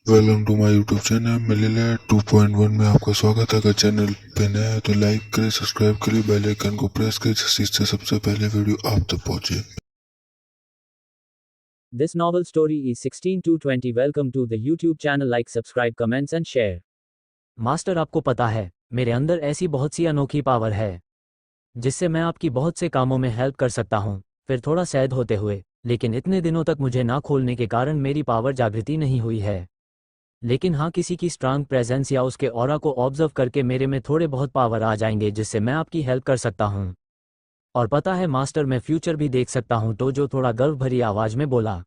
Welcome to my YouTube channel मिलेला 2.1 में आपका स्वागत है। अगर चैनल पे नया है तो लाइक करें, सब्सक्राइब करें, बेल आइकन को प्रेस करें जिससे सबसे पहले वीडियो आप तक पहुंचे। This novel story is 16 to 20. Welcome to the YouTube channel. Like, subscribe, comments and share. Master, आपको पता है मेरे अंदर ऐसी बहुत सी अनोखी पावर है जिससे मैं आपकी बहुत से कामों में हेल्प कर सकता हूँ। फिर थोड़ा सैड होते हुए, लेकिन इतने दिनों तक मुझे ना खोलने के कारण मेरी पावर जागृति नहीं हुई है। लेकिन हाँ, किसी की स्ट्रांग प्रेजेंस या उसके ऑरा को ऑब्जर्व करके मेरे में थोड़े बहुत पावर आ जाएंगे जिससे मैं आपकी हेल्प कर सकता हूँ। और पता है मास्टर, मैं फ्यूचर भी देख सकता हूँ। तो जो थोड़ा गर्व भरी आवाज में बोला।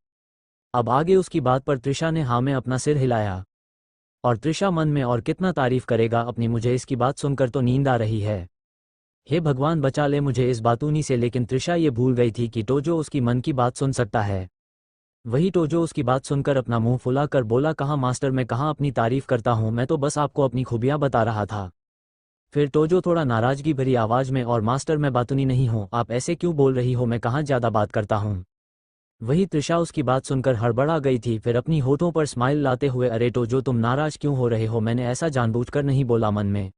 अब आगे उसकी बात पर त्रिशा ने हाँ में अपना सिर हिलाया। और त्रिशा मन में और कितना तारीफ करेगा अपनी, मुझे इसकी बात सुनकर तो नींद आ रही है। हे भगवान, बचा ले मुझे इस बातूनी से। लेकिन त्रिशा ये भूल गई थी कि टोजो उसकी मन की बात सुन सकता है। वही टोजो उसकी बात सुनकर अपना मुंह फुला कर बोला, कहाँ मास्टर, मैं कहाँ अपनी तारीफ करता हूँ, मैं तो बस आपको अपनी खूबियाँ बता रहा था। फिर टोजो थोड़ा नाराजगी भरी आवाज में, और मास्टर मैं बातूनी नहीं हूँ, आप ऐसे क्यों बोल रही हो, मैं कहाँ ज्यादा बात करता हूँ। वही त्रिशा उसकी बात सुनकर हड़बड़ा गई थी। फिर अपनी होठों पर स्माइल लाते हुए, अरे टोजो तुम नाराज क्यों हो रहे हो, मैंने ऐसा जानबूझकर नहीं बोला मन में।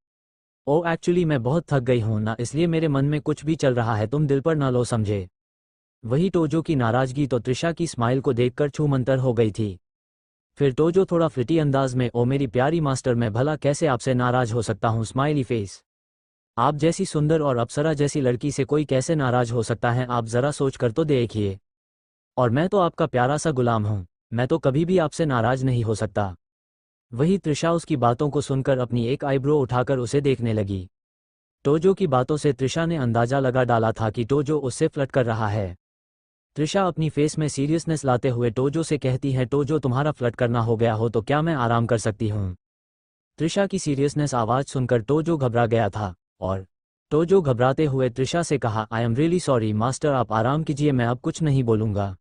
ओ एक्चुअली मैं बहुत थक गई हूँ ना, इसलिए मेरे मन में कुछ भी चल रहा है, तुम दिल पर ना लो समझे। वही टोजो की नाराजगी तो त्रिशा की स्माइल को देखकर छूमंतर हो गई थी। फिर टोजो थोड़ा फ्लिटी अंदाज में, ओ मेरी प्यारी मास्टर, मैं भला कैसे आपसे नाराज हो सकता हूँ, स्माइली फेस। आप जैसी सुंदर और अप्सरा जैसी लड़की से कोई कैसे नाराज हो सकता है, आप जरा सोच कर तो देखिए। और मैं तो आपका प्यारा सा गुलाम हूँ, मैं तो कभी भी आपसे नाराज नहीं हो सकता। वही त्रिशा उसकी बातों को सुनकर अपनी एक आईब्रो उठाकर उसे देखने लगी। टोजो की बातों से त्रिशा ने अंदाजा लगा डाला था कि टोजो उससे फ्लर्ट कर रहा है। त्रिशा अपनी फेस में सीरियसनेस लाते हुए टोजो से कहती है, टोजो तुम्हारा फ्लर्ट करना हो गया हो तो क्या मैं आराम कर सकती हूँ। त्रिशा की सीरियसनेस आवाज सुनकर टोजो घबरा गया था। और टोजो घबराते हुए त्रिशा से कहा, I am really sorry master, आप आराम कीजिए, मैं अब कुछ नहीं बोलूंगा।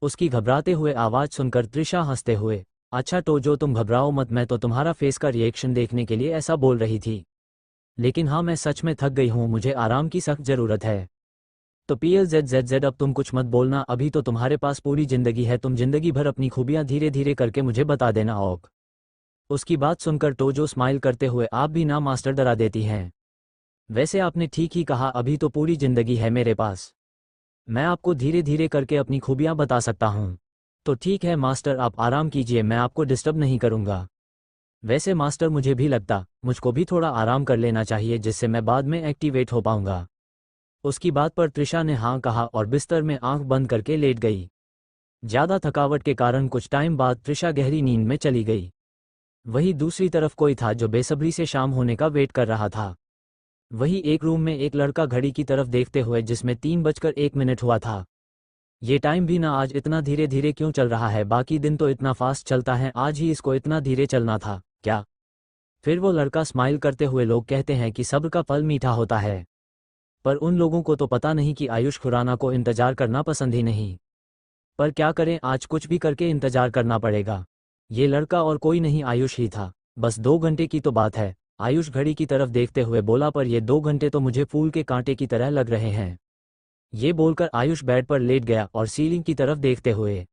उसकी घबराते हुए आवाज सुनकर त्रिशा हंसते हुए, अच्छा टोजो तुम घबराओ मत, मैं तो तुम्हारा फेस का रिएक्शन देखने के लिए ऐसा बोल रही थी। लेकिन हाँ, मैं सच में थक गई हूँ, मुझे आराम की सख्त जरूरत है। तो PLZZZ, अब तुम कुछ मत बोलना, अभी तो तुम्हारे पास पूरी जिंदगी है, तुम जिंदगी भर अपनी खूबियां धीरे धीरे करके मुझे बता देना। ओक। उसकी बात सुनकर टोजो स्माइल करते हुए, आप भी ना मास्टर, डरा देती हैं। वैसे आपने ठीक ही कहा, अभी तो पूरी जिंदगी है मेरे पास, मैं आपको धीरे धीरे करके अपनी खूबियां बता सकता हूँ। तो ठीक है मास्टर, आप आराम कीजिए, मैं आपको डिस्टर्ब नहीं करूँगा। वैसे मास्टर, मुझे भी लगता मुझको भी थोड़ा आराम कर लेना चाहिए जिससे मैं बाद में एक्टिवेट हो पाऊंगा। उसकी बात पर त्रिशा ने हाँ कहा और बिस्तर में आंख बंद करके लेट गई। ज्यादा थकावट के कारण कुछ टाइम बाद त्रिशा गहरी नींद में चली गई। वही दूसरी तरफ कोई था जो बेसब्री से शाम होने का वेट कर रहा था। वही एक रूम में एक लड़का घड़ी की तरफ देखते हुए जिसमें 3:01 हुआ था। ये टाइम भी ना आज इतना धीरे धीरे क्यों चल रहा है, बाकी दिन तो इतना फास्ट चलता है, आज ही इसको इतना धीरे चलना था क्या। फिर वो लड़का स्माइल करते हुए, लोग कहते हैं कि सब्र का फल मीठा होता है, पर उन लोगों को तो पता नहीं कि आयुष खुराना को इंतजार करना पसंद ही नहीं। पर क्या करें, आज कुछ भी करके इंतजार करना पड़ेगा। ये लड़का और कोई नहीं, आयुष ही था। बस 2 घंटे की तो बात है। आयुष घड़ी की तरफ देखते हुए बोला, पर ये 2 घंटे तो मुझे फूल के कांटे की तरह लग रहे हैं। ये बोलकर आयुष बेड पर लेट गया और सीलिंग की तरफ देखते हुए,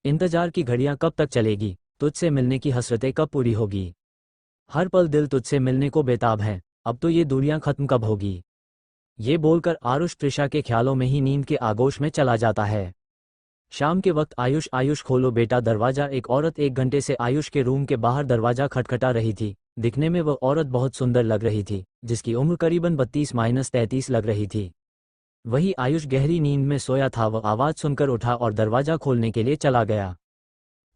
इंतजार की घड़ियां कब तक चलेगी, तुझसे मिलने की हसरतें कब पूरी होगी, हर पल दिल तुझसे मिलने को बेताब है, अब तो ये दूरियां खत्म कब होगी। ये बोलकर आरुष त्रिशा के ख्यालों में ही नींद के आगोश में चला जाता है। शाम के वक्त आयुष, आयुष खोलो बेटा दरवाजा। एक औरत 1 घंटे से आयुष के रूम के बाहर दरवाजा खटखटा रही थी। दिखने में वह औरत बहुत सुंदर लग रही थी, जिसकी उम्र करीबन 32-33 लग रही थी। वही आयुष गहरी नींद में सोया था। वह आवाज सुनकर उठा और दरवाजा खोलने के लिए चला गया।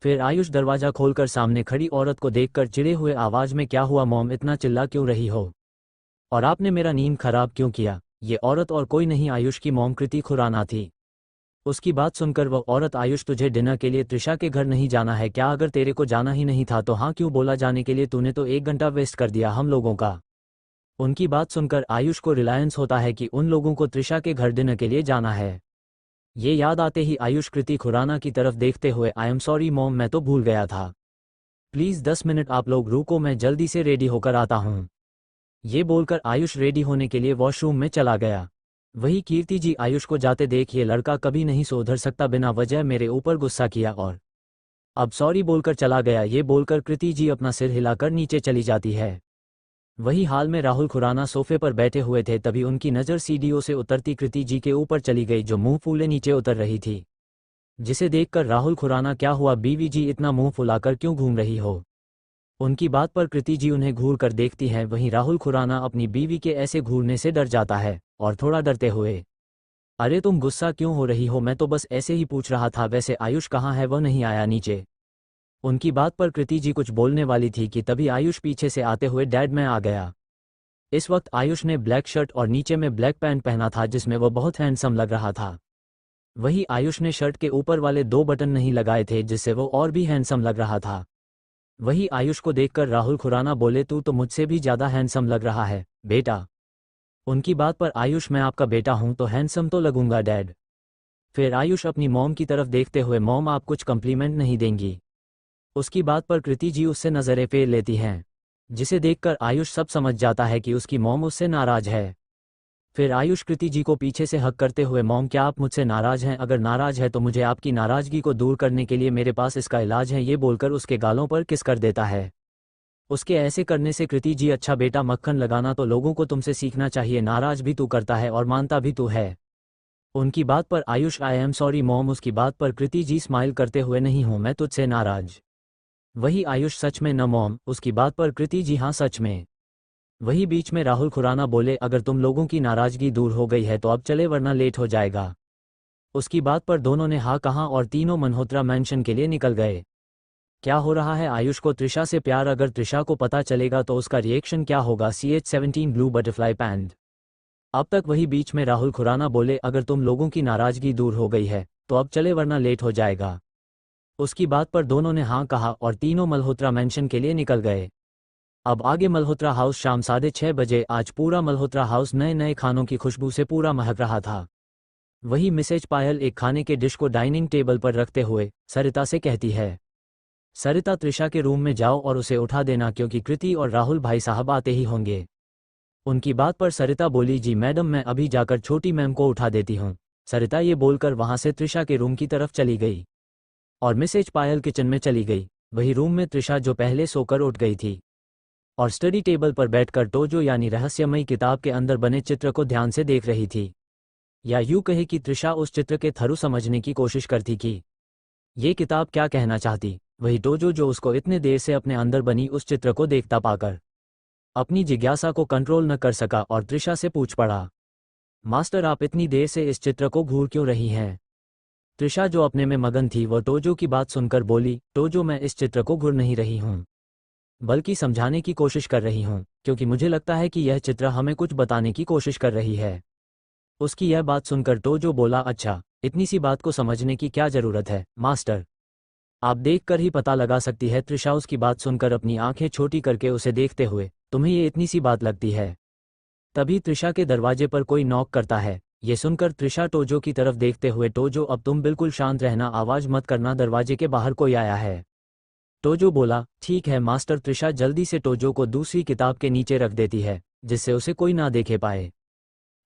फिर आयुष दरवाजा खोलकर सामने खड़ी औरत को देखकर चिढ़े हुए आवाज में, क्या हुआ मॉम, इतना चिल्ला क्यों रही हो, और आपने मेरा नींद खराब क्यों किया। ये औरत और कोई नहीं, आयुष की मॉम कृति खुराना थी। उसकी बात सुनकर वह औरत, आयुष तुझे डिनर के लिए त्रिशा के घर नहीं जाना है क्या, अगर तेरे को जाना ही नहीं था तो हाँ क्यों बोला जाने के लिए, तूने तो 1 घंटा वेस्ट कर दिया हम लोगों का। उनकी बात सुनकर आयुष को रिलायंस होता है कि उन लोगों को त्रिशा के घर डिनर के लिए जाना है। ये याद आते ही आयुष कृति खुराना की तरफ देखते हुए, आई एम सॉरी मॉम, मैं तो भूल गया था, प्लीज 10 मिनट आप लोग रुको, मैं जल्दी से रेडी होकर आता हूँ। ये बोलकर आयुष रेडी होने के लिए वॉशरूम में चला गया। वही कीर्ति जी आयुष को जाते देख, ये लड़का कभी नहीं सुधर सकता, बिना वजह मेरे ऊपर गुस्सा किया और अब सॉरी बोलकर चला गया। ये बोलकर कृति जी अपना सिर हिलाकर नीचे चली जाती है। वही हाल में राहुल खुराना सोफे पर बैठे हुए थे, तभी उनकी नज़र सीढ़ियों से उतरती कृति जी के ऊपर चली गई, जो मुंह फूले नीचे उतर रही थी। जिसे देखकर राहुल खुराना, क्या हुआ बीवी जी, इतना मुंह फुलाकर क्यों घूम रही हो? उनकी बात पर कृति जी उन्हें घूर कर देखती हैं। वहीं राहुल खुराना अपनी बीवी के ऐसे घूरने से डर जाता है और थोड़ा डरते हुए, अरे तुम गुस्सा क्यों हो रही हो? मैं तो बस ऐसे ही पूछ रहा था। वैसे आयुष कहाँ है? वह नहीं आया नीचे। उनकी बात पर कृति जी कुछ बोलने वाली थी कि तभी आयुष पीछे से आते हुए, डैड मैं आ गया। इस वक्त आयुष ने ब्लैक शर्ट और नीचे में ब्लैक पैंट पहना था, जिसमें वह बहुत हैंडसम लग रहा था। वही आयुष ने शर्ट के ऊपर वाले 2 बटन नहीं लगाए थे, जिससे वो और भी हैंडसम लग रहा था। वही आयुष को देखकर राहुल खुराना बोले, तू तो मुझसे भी ज़्यादा हैंडसम लग रहा है बेटा। उनकी बात पर आयुष, मैं आपका बेटा हूं तो हैंडसम तो लगूंगा डैड। फिर आयुष अपनी मॉम की तरफ देखते हुए, मॉम आप कुछ कम्प्लीमेंट नहीं देंगी? उसकी बात पर कृति जी उससे नज़रें फेर लेती हैं, जिसे देखकर आयुष सब समझ जाता है कि उसकी मॉम उससे नाराज है। फिर आयुष कृति जी को पीछे से हक करते हुए, मॉम क्या आप मुझसे नाराज हैं? अगर नाराज है तो मुझे आपकी नाराज़गी को दूर करने के लिए मेरे पास इसका इलाज है। ये बोलकर उसके गालों पर किस कर देता है। उसके ऐसे करने से कृति जी, अच्छा बेटा मक्खन लगाना तो लोगों को तुमसे सीखना चाहिए। नाराज भी तू करता है और मानता भी तू है। उनकी बात पर Ayush, I am sorry mom. उसकी बात पर कृति जी स्माइल करते हुए, नहीं हूं मैं तुझसे नाराज। वही आयुष, सच में न मॉम? उसकी बात पर कृति जी, हाँ सच में। वही बीच में राहुल खुराना बोले, अगर तुम लोगों की नाराजगी दूर हो गई है तो अब चले, वरना लेट हो जाएगा। उसकी बात पर दोनों ने हाँ कहा और तीनों मल्होत्रा मैंशन के लिए निकल गए। क्या हो रहा है? आयुष को त्रिशा से प्यार, अगर त्रिशा को पता चलेगा तो उसका रिएक्शन क्या होगा? CH-17 blue butterfly panned. अब तक वही बीच में राहुल खुराना बोले, अगर तुम लोगों की नाराजगी दूर हो गई है तो अब चले, वरना लेट हो जाएगा। उसकी बात पर दोनों ने हाँ कहा और तीनों मल्होत्रा मैंशन के लिए निकल गए। अब आगे मल्होत्रा हाउस। शाम 6:30 बजे। आज पूरा मल्होत्रा हाउस नए नए खानों की खुशबू से पूरा महक रहा था। वही मिसेज पायल एक खाने के डिश को डाइनिंग टेबल पर रखते हुए सरिता से कहती है, सरिता त्रिशा के रूम में जाओ और उसे उठा देना, क्योंकि कृति और राहुल भाई साहब आते ही होंगे। उनकी बात पर सरिता बोली, जी मैडम, मैं अभी जाकर छोटी मैम को उठा देती हूँ। सरिता ये बोलकर वहां से त्रिशा के रूम की तरफ चली गई और मिसेज पायल किचन में चली गई। वही रूम में त्रिशा, जो पहले सोकर उठ गई थी और स्टडी टेबल पर बैठकर टोजो यानी रहस्यमयी किताब के अंदर बने चित्र को ध्यान से देख रही थी। या यूं कहे कि त्रिशा उस चित्र के थरू समझने की कोशिश करती कि ये किताब क्या कहना चाहती। वही टोजो, जो उसको इतने देर से अपने अंदर बनी उस चित्र को देखता पाकर अपनी जिज्ञासा को कंट्रोल न कर सका और त्रिशा से पूछ पड़ा, मास्टर आप इतनी देर से इस चित्र को घूर क्यों रही हैं? त्रिशा, जो अपने में मगन थी, वह टोजो की बात सुनकर बोली, टोजो मैं इस चित्र को घूर नहीं रही हूँ, बल्कि समझाने की कोशिश कर रही हूँ, क्योंकि मुझे लगता है कि यह चित्र हमें कुछ बताने की कोशिश कर रही है। उसकी यह बात सुनकर टोजो बोला, अच्छा इतनी सी बात को समझने की क्या जरूरत है मास्टर, आप देखकर ही पता लगा सकती है। त्रिशा उसकी बात सुनकर अपनी आंखें छोटी करके उसे देखते हुए, तुम्हें ये इतनी सी बात लगती है? तभी त्रिशा के दरवाजे पर कोई नॉक करता है। ये सुनकर त्रिशा टोजो की तरफ देखते हुए, टोजो अब तुम बिल्कुल शांत रहना, आवाज मत करना, दरवाजे के बाहर कोई आया है। टोजो बोला, ठीक है मास्टर। त्रिशा जल्दी से टोजो को दूसरी किताब के नीचे रख देती है, जिससे उसे कोई ना देखे पाए,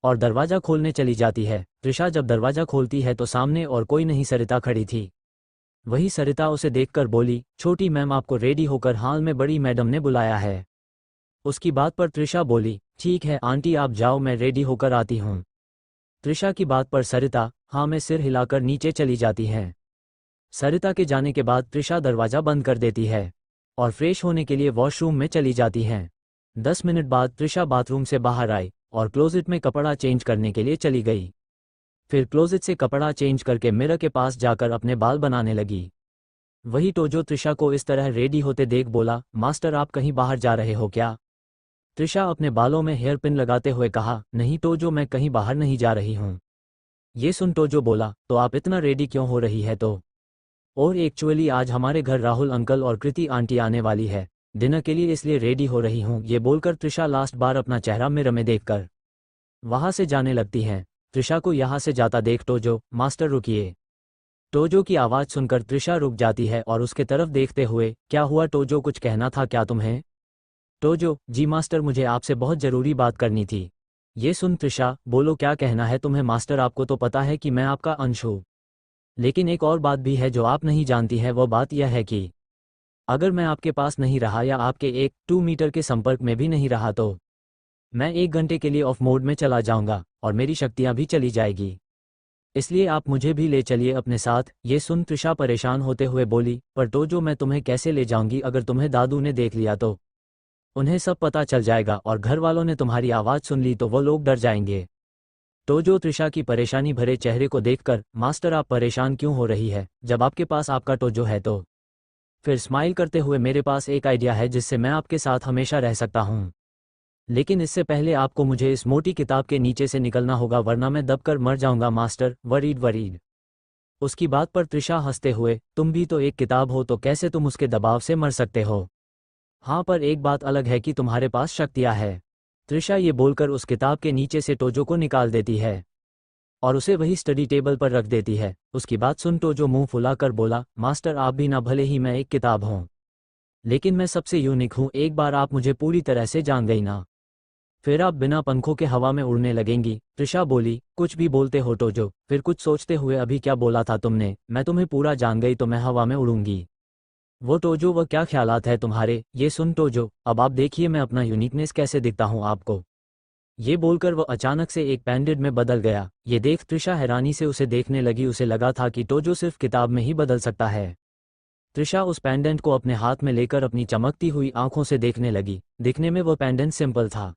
और दरवाजा खोलने चली जाती है। त्रिशा जब दरवाजा खोलती है तो सामने और कोई नहीं, सरिता खड़ी थी। वही सरिता उसे देखकर बोली, छोटी मैम आपको रेडी होकर हाल में बड़ी मैडम ने बुलाया है। उसकी बात पर त्रिशा बोली, ठीक है आंटी आप जाओ, मैं रेडी होकर आती हूँ। त्रिशा की बात पर सरिता हाँ में सिर हिलाकर नीचे चली जाती हैं। सरिता के जाने के बाद त्रिशा दरवाजा बंद कर देती है और फ्रेश होने के लिए वॉशरूम में चली जाती हैं। 10 मिनट बाद त्रिशा बाथरूम से बाहर आई और क्लोजेट में कपड़ा चेंज करने के लिए चली गई। फिर क्लोजेट से कपड़ा चेंज करके मिरर के पास जाकर अपने बाल बनाने लगी। वही टोजो त्रिशा को इस तरह रेडी होते देख बोला, मास्टर आप कहीं बाहर जा रहे हो क्या? त्रिशा अपने बालों में हेयर पिन लगाते हुए कहा, नहीं टोजो मैं कहीं बाहर नहीं जा रही हूँ। ये सुन टोजो बोला, तो आप इतना रेडी क्यों हो रही है? तो और एक्चुअली आज हमारे घर राहुल अंकल और कृति आंटी आने वाली है डिनर के लिए, इसलिए रेडी हो रही हूँ। ये बोलकर त्रिशा लास्ट बार अपना चेहरा मिरर में देखकर वहां से जाने लगती हैं। त्रिशा को यहाँ से जाता देख टोजो, मास्टर रुकिए। टोजो की आवाज़ सुनकर त्रिशा रुक जाती है और उसके तरफ देखते हुए, क्या हुआ टोजो, कुछ कहना था क्या तुम्हें? टोजो, जी मास्टर मुझे आपसे बहुत ज़रूरी बात करनी थी। ये सुन त्रिशा, बोलो क्या कहना है तुम्हें? मास्टर आपको तो पता है कि मैं आपका अंश हूँ। लेकिन एक और बात भी है जो आप नहीं जानती है, वो बात यह है कि अगर मैं आपके पास नहीं रहा या आपके 1-2 मीटर के संपर्क में भी नहीं रहा तो मैं 1 घंटे के लिए ऑफ मोड में चला जाऊंगा और मेरी शक्तियां भी चली जाएगी। इसलिए आप मुझे भी ले चलिए अपने साथ। ये सुन त्रिशा परेशान होते हुए बोली, पर टोजो मैं तुम्हें कैसे ले जाऊंगी? अगर तुम्हें दादू ने देख लिया तो उन्हें सब पता चल जाएगा, और घर वालों ने तुम्हारी आवाज़ सुन ली तो वो लोग डर जाएंगे। टोजो त्रिशा की परेशानी भरे चेहरे को देखकर, मास्टर आप परेशान क्यों हो रही है? जब आपके पास आपका टोजो है तो फिर स्माइल करते हुए, मेरे पास एक आइडिया है जिससे मैं आपके साथ हमेशा रह सकता हूँ। लेकिन इससे पहले आपको मुझे इस मोटी किताब के नीचे से निकलना होगा, वरना मैं दबकर मर जाऊंगा मास्टर। Worried worried. उसकी बात पर त्रिशा हंसते हुए, तुम भी तो एक किताब हो, तो कैसे तुम उसके दबाव से मर सकते हो? हाँ, पर एक बात अलग है कि तुम्हारे पास शक्तियाँ है। त्रिशा ये बोलकर उस किताब के नीचे से टोजो को निकाल देती है और उसे वही स्टडी टेबल पर रख देती है। उसकी बात सुन टोजो मुंह फुलाकर बोला, मास्टर आप भी ना, भले ही मैं एक किताब हूँ, लेकिन मैं सबसे यूनिक हूँ। एक बार आप मुझे पूरी तरह से जान गई ना, फिर आप बिना पंखों के हवा में उड़ने लगेंगी। त्रिशा बोली, कुछ भी बोलते हो टोजो? फिर कुछ सोचते हुए, अभी क्या बोला था तुमने? मैं तुम्हें पूरा जान गई तो मैं हवा में उड़ूंगी। वो टोजो, वह क्या ख्यालात है तुम्हारे? ये सुन टोजो, अब आप देखिए मैं अपना यूनिकनेस कैसे दिखता हूँ आपको। ये बोलकर वो अचानक से एक पैंडेड में बदल गया। ये देख त्रिशा हैरानी से उसे देखने लगी। उसे लगा था कि टोजो सिर्फ किताब में ही बदल सकता है। त्रिशा उस पेंडेंट को अपने हाथ में लेकर अपनी चमकती हुई आंखों से देखने लगी। दिखने में वो पेंडेंट सिंपल था,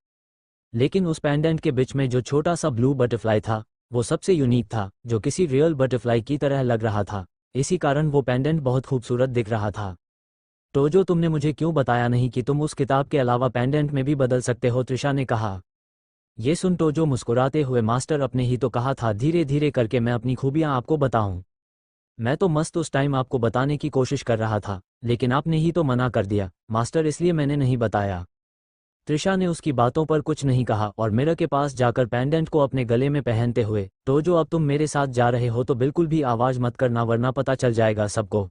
लेकिन उस पेंडेंट के बीच में जो छोटा सा ब्लू बटरफ्लाई था, वो सबसे यूनिक था, जो किसी रियल बटरफ्लाई की तरह लग रहा था। इसी कारण वो पेंडेंट बहुत खूबसूरत दिख रहा था। टोजो, तुमने मुझे क्यों बताया नहीं कि तुम उस किताब के अलावा पेंडेंट में भी बदल सकते हो? त्रिशा ने कहा। ये सुन टोजो मुस्कुराते हुए, मास्टर आपने ही तो कहा था धीरे धीरे करके मैं अपनी खूबियां आपको बताऊं। मैं तो मस्त उस टाइम आपको बताने की कोशिश कर रहा था, लेकिन आपने ही तो मना कर दिया मास्टर, इसलिए मैंने नहीं बताया। त्रिशा ने उसकी बातों पर कुछ नहीं कहा और मिरर के पास जाकर पेंडेंट को अपने गले में पहनते हुए, टोजो अब तुम मेरे साथ जा रहे हो तो बिल्कुल भी आवाज मत करना, वरना पता चल जाएगा सबको।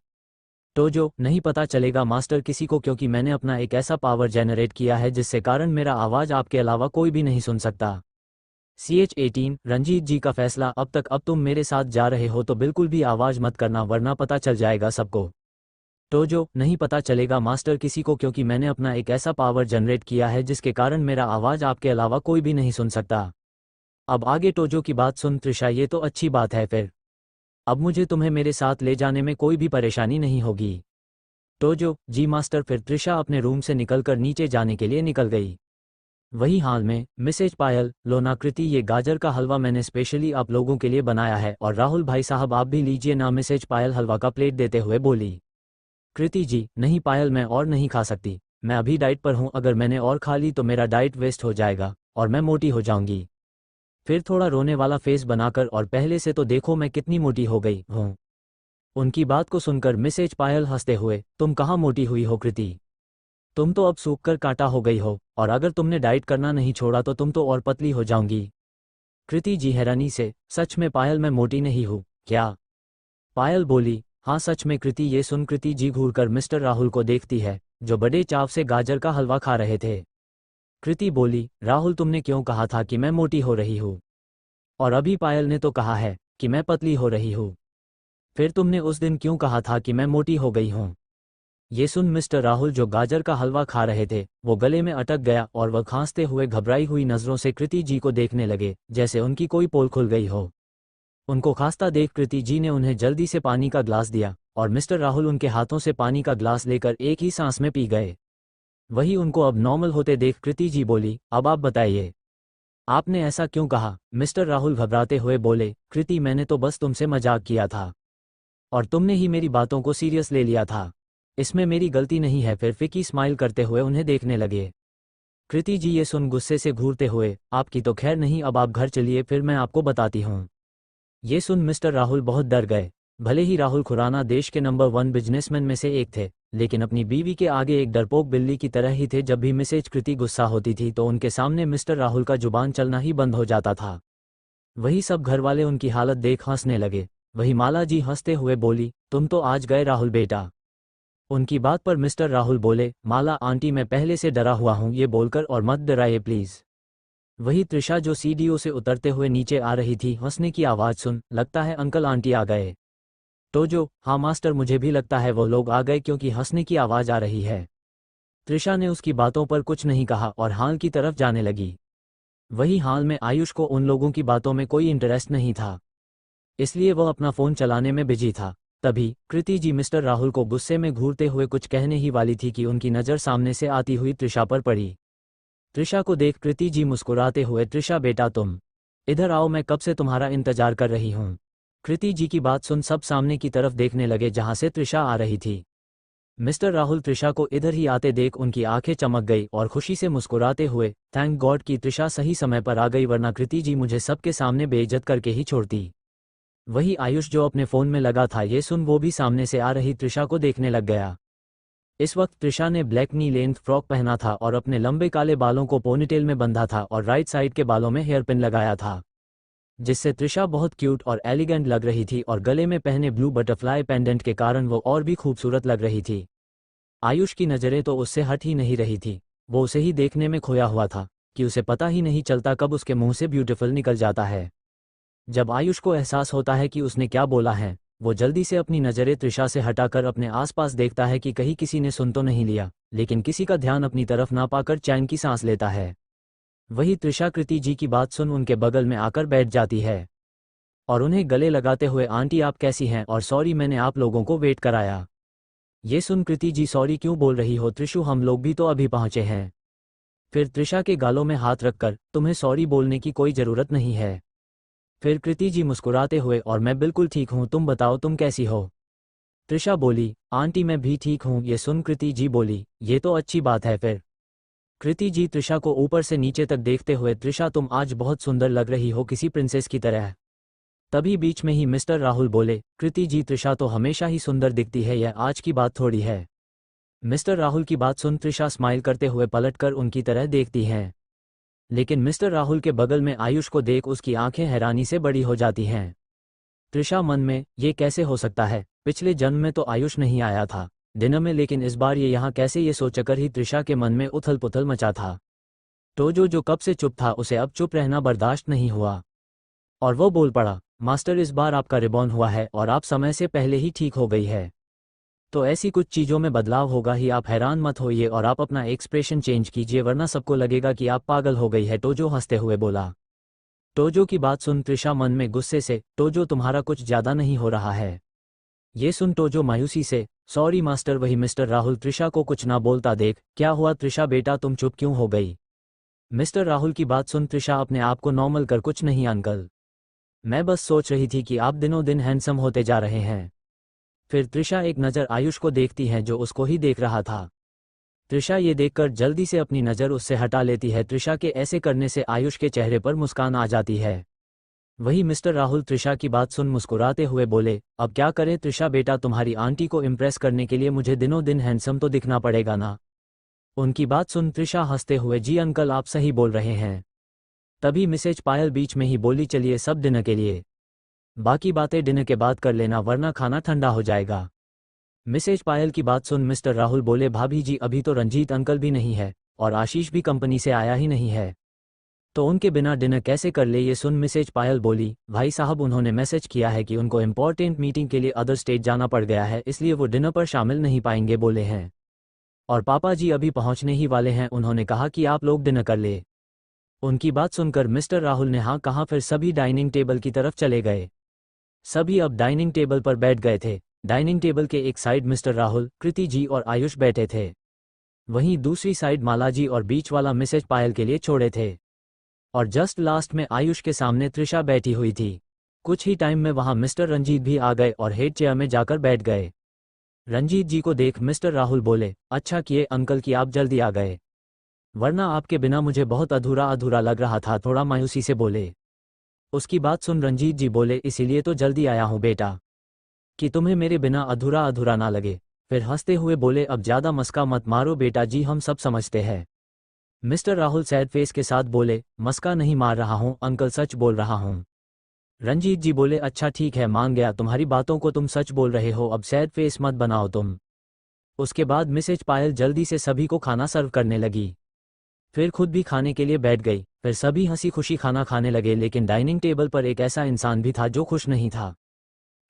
टोजो, नहीं पता चलेगा मास्टर किसी को, क्योंकि मैंने अपना एक ऐसा पावर जेनरेट किया है जिससे कारण मेरा आवाज आपके अलावा कोई भी नहीं सुन सकता। CH-18 रंजीत जी का फैसला अब तुम मेरे साथ जा रहे हो तो बिल्कुल भी आवाज मत करना, वरना पता चल जाएगा सबको। टोजो, नहीं पता चलेगा मास्टर किसी को, क्योंकि मैंने अपना एक ऐसा पावर जनरेट किया है जिसके कारण मेरा आवाज आपके अलावा कोई भी नहीं सुन सकता। अब आगे टोजो की बात सुन त्रिशा, ये तो अच्छी बात है, फिर अब मुझे तुम्हें मेरे साथ ले जाने में कोई भी परेशानी नहीं होगी। टोजो, जी मास्टर। फिर त्रिशा अपने रूम से निकलकर नीचे जाने के लिए निकल गई। वही हाल में मिसेज पायल, लोनाकृति, ये गाजर का हलवा मैंने स्पेशली आप लोगों के लिए बनाया है, और राहुल भाई साहब आप भी लीजिए ना। मिसेज पायल हलवा का प्लेट देते हुए बोली। कृति जी, नहीं पायल, मैं और नहीं खा सकती, मैं अभी डाइट पर हूँ, अगर मैंने और खा ली तो मेरा डाइट वेस्ट हो जाएगा और मैं मोटी हो जाऊंगी। फिर थोड़ा रोने वाला फेस बनाकर, और पहले से तो देखो मैं कितनी मोटी हो गई हूँ। उनकी बात को सुनकर मिसेज पायल हंसते हुए, तुम कहाँ मोटी हुई हो कृति, तुम तो अब सूख कर कांटा हो गई हो, और अगर तुमने डाइट करना नहीं छोड़ा तो तुम तो और पतली हो जाऊंगी। कृति जी हैरानी से, सच में पायल मैं मोटी नहीं हूँ क्या? पायल बोली, हाँ सच में कृति। ये सुन कृति जी घूरकर मिस्टर राहुल को देखती है, जो बड़े चाव से गाजर का हलवा खा रहे थे। कृति बोली, राहुल तुमने क्यों कहा था कि मैं मोटी हो रही हूँ? और अभी पायल ने तो कहा है कि मैं पतली हो रही हूँ। फिर तुमने उस दिन क्यों कहा था कि मैं मोटी हो गई हूँ? ये सुन मिस्टर राहुल, जो गाजर का हलवा खा रहे थे, वो गले में अटक गया और वह खांसते हुए घबराई हुई नजरों से कृति जी को देखने लगे, जैसे उनकी कोई पोल खुल गई हो। उनको खांसता देख कृति जी ने उन्हें जल्दी से पानी का ग्लास दिया, और मिस्टर राहुल उनके हाथों से पानी का ग्लास लेकर एक ही सांस में पी गए। वही उनको अब नॉर्मल होते देख कृति जी बोली, अब आप बताइए, आपने ऐसा क्यों कहा? मिस्टर राहुल घबराते हुए बोले, कृति मैंने तो बस तुमसे मजाक किया था, और तुमने ही मेरी बातों को सीरियस ले लिया था, इसमें मेरी गलती नहीं है। फिर फिकी स्माइल करते हुए उन्हें देखने लगे। कृति जी ये सुन गुस्से से घूरते हुए, आपकी तो खैर नहीं, अब आप घर चलिए, फिर मैं आपको बताती हूँ। ये सुन मिस्टर राहुल बहुत डर गए। भले ही राहुल खुराना देश के नंबर 1 बिजनेसमैन में से एक थे, लेकिन अपनी बीवी के आगे एक डरपोक बिल्ली की तरह ही थे। जब भी मिसेज कृति गुस्सा होती थी तो उनके सामने मिस्टर राहुल का जुबान चलना ही बंद हो जाता था। वही सब घरवाले उनकी हालत देख हंसने लगे। वही माला जी हंसते हुए बोली, तुम तो आज गए राहुल बेटा। उनकी बात पर मिस्टर राहुल बोले, माला आंटी मैं पहले से डरा हुआ हूँ ये बोलकर, और मत डराइए प्लीज। वही त्रिशा जो सीढ़ियों से उतरते हुए नीचे आ रही थी, हंसने की आवाज सुन, लगता है अंकल आंटी आ गए। टोजो, हाँ मास्टर, मुझे भी लगता है वो लोग आ गए क्योंकि हंसने की आवाज़ आ रही है। त्रिशा ने उसकी बातों पर कुछ नहीं कहा और हाल की तरफ जाने लगी। वही हाल में आयुष को उन लोगों की बातों में कोई इंटरेस्ट नहीं था, इसलिए वह अपना फ़ोन चलाने में बिजी था। तभी कृति जी मिस्टर राहुल को गुस्से में घूरते हुए कुछ कहने ही वाली थी कि उनकी नज़र सामने से आती हुई त्रिशा पर पड़ी। त्रिशा को देख कृति जी मुस्कुराते हुए, त्रिशा बेटा तुम इधर आओ, मैं कब से तुम्हारा इंतजार कर रही हूँ। कृति जी की बात सुन सब सामने की तरफ देखने लगे जहाँ से त्रिशा आ रही थी। मिस्टर राहुल त्रिशा को इधर ही आते देख उनकी आंखें चमक गई और खुशी से मुस्कुराते हुए, थैंक गॉड कि त्रिशा सही समय पर आ गई, वरना कृति जी मुझे सबके सामने बेइज्जत करके ही छोड़ती। वही आयुष जो अपने फ़ोन में लगा था, ये सुन वो भी सामने से आ रही त्रिशा को देखने लग गया। इस वक्त त्रिशा ने ब्लैक नी लेंथ फ्रॉक पहना था और अपने लंबे काले बालों को पोनीटेल में बंधा था और राइट साइड के बालों में हेयर पिन लगाया था, जिससे त्रिशा बहुत क्यूट और एलिगेंट लग रही थी और गले में पहने ब्लू बटरफ्लाई पेंडेंट के कारण वो और भी खूबसूरत लग रही थी। आयुष की नज़रें तो उससे हट ही नहीं रही थी, वो उसे ही देखने में खोया हुआ था कि उसे पता ही नहीं चलता कब उसके मुंह से ब्यूटीफुल निकल जाता है। जब आयुष को एहसास होता है कि उसने क्या बोला है, वो जल्दी से अपनी नज़रें त्रिशा से हटाकर अपने आसपास देखता है कि कहीं किसी ने सुन तो नहीं लिया, लेकिन किसी का ध्यान अपनी तरफ ना पाकर चैन की सांस लेता है। वही त्रिशा कृति जी की बात सुन उनके बगल में आकर बैठ जाती है और उन्हें गले लगाते हुए, आंटी आप कैसी हैं, और सॉरी मैंने आप लोगों को वेट कराया। ये सुन कृति जी, सॉरी क्यों बोल रही हो त्रिशु, हम लोग भी तो अभी पहुंचे हैं। फिर त्रिशा के गालों में हाथ रखकर, तुम्हें सॉरी बोलने की कोई ज़रूरत नहीं है। फिर कृति जी मुस्कुराते हुए, और मैं बिल्कुल ठीक हूँ, तुम बताओ तुम कैसी हो। त्रिशा बोली, आंटी मैं भी ठीक हूँ। ये सुन कृति जी बोली, ये तो अच्छी बात है। फिर कृति जी त्रिशा को ऊपर से नीचे तक देखते हुए, त्रिशा तुम आज बहुत सुंदर लग रही हो, किसी प्रिंसेस की तरह। तभी बीच में ही मिस्टर राहुल बोले, कृति जी त्रिशा तो हमेशा ही सुंदर दिखती है, यह आज की बात थोड़ी है। मिस्टर राहुल की बात सुन त्रिशा स्माइल करते हुए पलटकर उनकी तरह देखती हैं, लेकिन मिस्टर राहुल के बगल में आयुष को देख उसकी आंखें हैरानी से बड़ी हो जाती हैं। त्रिशा मन में, ये कैसे हो सकता है, पिछले जन्म में तो आयुष नहीं आया था डिनर में, लेकिन इस बार ये यहाँ कैसे, ये सोचकर ही त्रिशा के मन में उथल पुथल मचा था। टोजो जो कब से चुप था, उसे अब चुप रहना बर्दाश्त नहीं हुआ और वो बोल पड़ा, मास्टर इस बार आपका रिबॉर्न हुआ है और आप समय से पहले ही ठीक हो गई है, तो ऐसी कुछ चीज़ों में बदलाव होगा ही, आप हैरान मत होइए और आप अपना एक्सप्रेशन चेंज कीजिए, वरना सबको लगेगा कि आप पागल हो गई है, टोजो हंसते हुए बोला। टोजो की बात सुन त्रिशा मन में गुस्से से, टोजो तुम्हारा कुछ ज़्यादा नहीं हो रहा है। ये सुन टोजो मायूसी से, सॉरी मास्टर। वही मिस्टर राहुल त्रिशा को कुछ ना बोलता देख, क्या हुआ त्रिशा बेटा तुम चुप क्यों हो गई। मिस्टर राहुल की बात सुन त्रिशा अपने आप को नॉर्मल कर, कुछ नहीं अंकल, मैं बस सोच रही थी कि आप दिनों दिन हैंडसम होते जा रहे हैं। फिर त्रिशा एक नज़र आयुष को देखती है जो उसको ही देख रहा था। त्रिशा ये देखकर जल्दी से अपनी नज़र उससे हटा लेती है। त्रिशा के ऐसे करने से आयुष के चेहरे पर मुस्कान आ जाती है। वही मिस्टर राहुल त्रिशा की बात सुन मुस्कुराते हुए बोले, अब क्या करें त्रिशा बेटा, तुम्हारी आंटी को इम्प्रेस करने के लिए मुझे दिनों दिन हैंडसम तो दिखना पड़ेगा ना। उनकी बात सुन त्रिशा हंसते हुए, जी अंकल आप सही बोल रहे हैं। तभी मिसेज पायल बीच में ही बोली, चलिए सब डिनर के लिए, बाकी बातें डिनर के बाद कर लेना वरना खाना ठंडा हो जाएगा। मिसेज पायल की बात सुन मिस्टर राहुल बोले, भाभी जी अभी तो रंजीत अंकल भी नहीं है और आशीष भी कंपनी से आया ही नहीं है, तो उनके बिना डिनर कैसे कर ले। ये सुन मिसेज पायल बोली, भाई साहब उन्होंने मैसेज किया है कि उनको इम्पोर्टेंट मीटिंग के लिए अदर स्टेट जाना पड़ गया है, इसलिए वो डिनर पर शामिल नहीं पाएंगे बोले हैं, और पापा जी अभी पहुंचने ही वाले हैं, उन्होंने कहा कि आप लोग डिनर कर ले। उनकी बात सुनकर मिस्टर राहुल ने हाँ कहा। फिर सभी डाइनिंग टेबल की तरफ चले गए। सभी अब डाइनिंग टेबल पर बैठ गए थे। डाइनिंग टेबल के एक साइड मिस्टर राहुल, कृति जी और आयुष बैठे थे, वहीं दूसरी साइड मालाजी और बीच वाला मिसेज पायल के लिए छोड़े थे, और जस्ट लास्ट में आयुष के सामने त्रिशा बैठी हुई थी। कुछ ही टाइम में वहां मिस्टर रंजीत भी आ गए और हेड चेयर में जाकर बैठ गए। रंजीत जी को देख मिस्टर राहुल बोले, अच्छा किए अंकल कि आप जल्दी आ गए, वरना आपके बिना मुझे बहुत अधूरा अधूरा लग रहा था, थोड़ा मायूसी से बोले। उसकी बात सुन रंजीत जी बोले, इसीलिए तो जल्दी आया हूँ बेटा, कि तुम्हें मेरे बिना अधूरा अधूरा ना लगे। फिर हंसते हुए बोले, अब ज़्यादा मस्का मत मारो बेटा जी, हम सब समझते हैं। मिस्टर राहुल सैड फेस के साथ बोले, मस्का नहीं मार रहा हूँ अंकल, सच बोल रहा हूँ। रंजीत जी बोले, अच्छा ठीक है मान गया तुम्हारी बातों को, तुम सच बोल रहे हो, अब सैड फेस मत बनाओ तुम। उसके बाद मिसेज पायल जल्दी से सभी को खाना सर्व करने लगी, फिर खुद भी खाने के लिए बैठ गई। फिर सभी हंसी खुशी खाना खाने लगे, लेकिन डाइनिंग टेबल पर एक ऐसा इंसान भी था जो खुश नहीं था।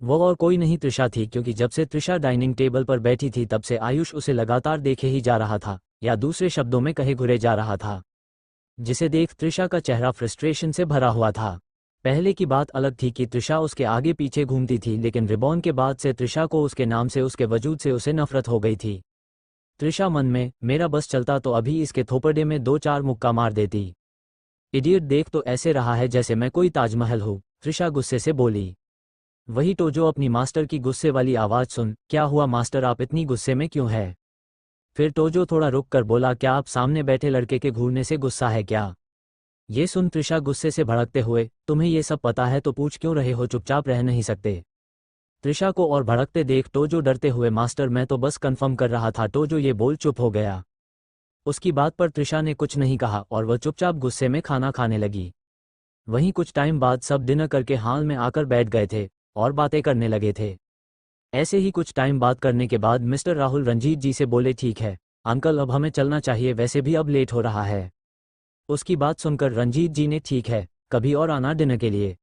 वो और कोई नहीं त्रिशा थी, क्योंकि जब से त्रिशा डाइनिंग टेबल पर बैठी थी तब से आयुष उसे लगातार देखे ही जा रहा था, या दूसरे शब्दों में कहे घुरे जा रहा था, जिसे देख त्रिशा का चेहरा फ्रस्ट्रेशन से भरा हुआ था। पहले की बात अलग थी कि त्रिशा उसके आगे पीछे घूमती थी, लेकिन रिबॉन के बाद से त्रिशा को उसके नाम से, उसके वजूद से उसे नफरत हो गई थी। त्रिशा मन में, मेरा बस चलता तो अभी इसके थोपड़े में 2-4 मुक्का मार देती। इडियट, देख तो ऐसे रहा है जैसे मैं कोई ताजमहल हूँ, त्रिशा गुस्से से बोली। वही टोजो अपनी मास्टर की गुस्से वाली आवाज़ सुन, क्या हुआ मास्टर, आप इतनी गुस्से में क्यों है? फिर टोजो थोड़ा रुक कर बोला, क्या आप सामने बैठे लड़के के घूरने से गुस्सा है क्या? ये सुन त्रिशा गुस्से से भड़कते हुए, तुम्हें ये सब पता है तो पूछ क्यों रहे हो, चुपचाप रह नहीं सकते? त्रिशा को और भड़कते देख टोजो डरते हुए, मास्टर मैं तो बस कंफर्म कर रहा था, टोजो ये बोल चुप हो गया। उसकी बात पर त्रिशा ने कुछ नहीं कहा और वह चुपचाप गुस्से में खाना खाने लगी। वहीं कुछ टाइम बाद सब डिनर करके हाल में आकर बैठ गए थे और बातें करने लगे थे। ऐसे ही कुछ टाइम बात करने के बाद मिस्टर राहुल रंजीत जी से बोले, ठीक है अंकल, अब हमें चलना चाहिए, वैसे भी अब लेट हो रहा है। उसकी बात सुनकर रंजीत जी ने, ठीक है, कभी और आना डिनर के लिए।